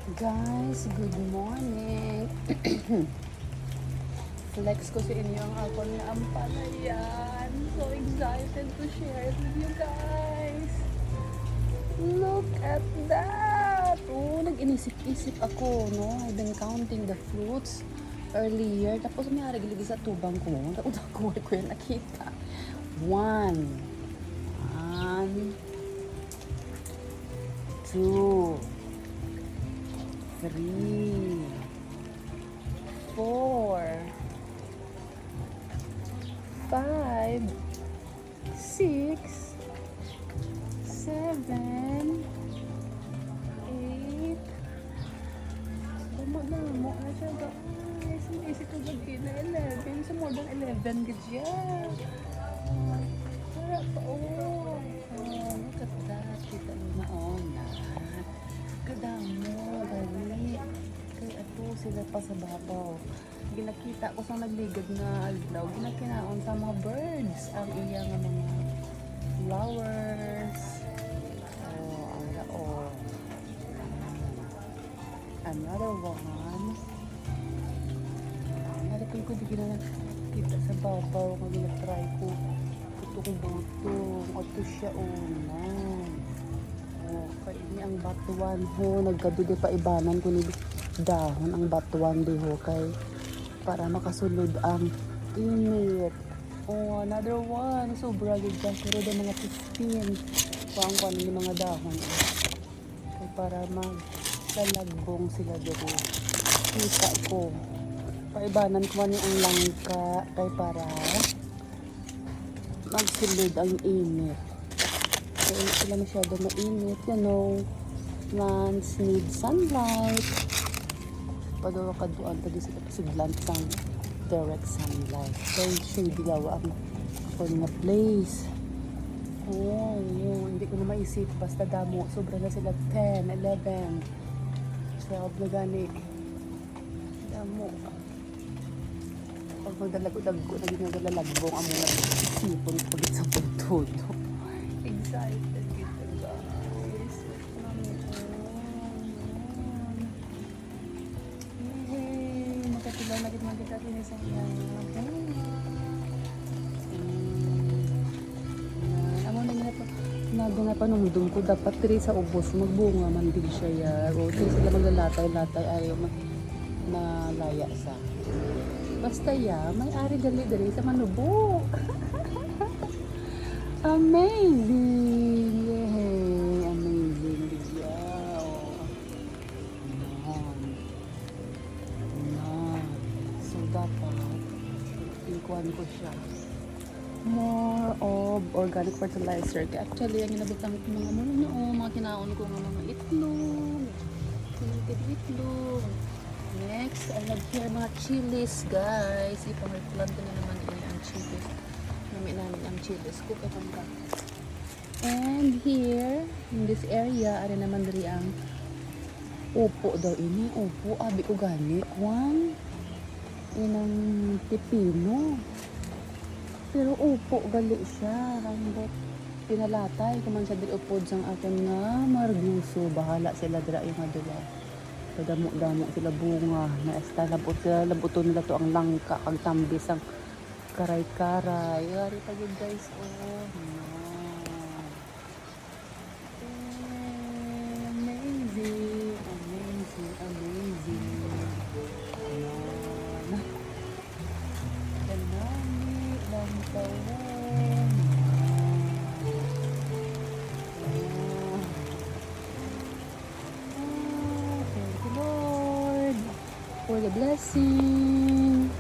Guys, good morning. Flex ko sa inyo ang ako na ampalayan. So excited to share it with you guys. Look at that! Oh, nag-inisip-isip ako, no? I've been counting the fruits earlier. Tapos may haragiligi sa tubang ko. Tapos ako yung nakita. One, two, three, four, five, six, seven, eight. Mo na siya guys. May isip ko bagay na 11. Sa more than 11 gadya. Sarap pa oh. Look at that. Kita mo na oh na. Kadamo. Dali. Kaya ato sila pa sa babaw. Ginakita ko sa nagligad na adlaw. Ginakinaon sa mga birds. Ang iyang mga flowers. Another one. Narito ko di kita sa babaw kung ginatry ko. Ito kong butong. Ito siya unan. Kaya ini ang batuan ho. Nagkadugay pa ibanan ko ni dahon ang batuan di ho kay para makasunod ang init. Another one. Sobra gid ka. Pero da mga 15. Kuang ni mga dahon. Kay para lalagong sila dito. Kita ko. Paibanan ko man ang langka kay para magsulod ang init. Kaya hindi sila masyado mainit. You know, plants need sunlight. Padawa kaduan pa sila pasiglan sang direct sunlight. Kaya shade daw ang ako na place. Hindi ko na maisip. Basta damo. Sobra na sila 10, 11. 12 na gani. Damo. Pag magdalago-dago na ginagalagbong ang mga sipon pagit sa pagtudo. Excited kita guys. Yay! Magkatilaw na kita sa iya. Nago nga panungdong ko dapat diri sa ubos magbunga man din siya ya. O sila maglalatay-latay ayaw malaya sa. Basta ya, may ari dali sa manubo. Amazing! Yay! Amazing bigya. So dapat ikuan ko siya. More of organic fertilizer. Actually, ang inabutang ko mga kinaon ko mga itlog. Tinitid itlog. Next, I have here mga chilies, guys. Ipang-replant na naman ini ang chilies. Namin namin ang chilies. Cook at ang and here, in this area, ari naman diri ang upo daw ini. Upo, abi ko gani. Kwan, inang pipino. Pero upo gali siya. Hanggat pinalatay kuman siya diri upod sang akin nga marguso. Bahala sila dira yung adula. Kadamo-damo sila bunga. Naesta labot sila. Labuton nila to ang langka. Ang tambis ang karay-karay. Yari pa yun guys. Amazing. Amazing. Amazing. Thank you Lord for the blessing.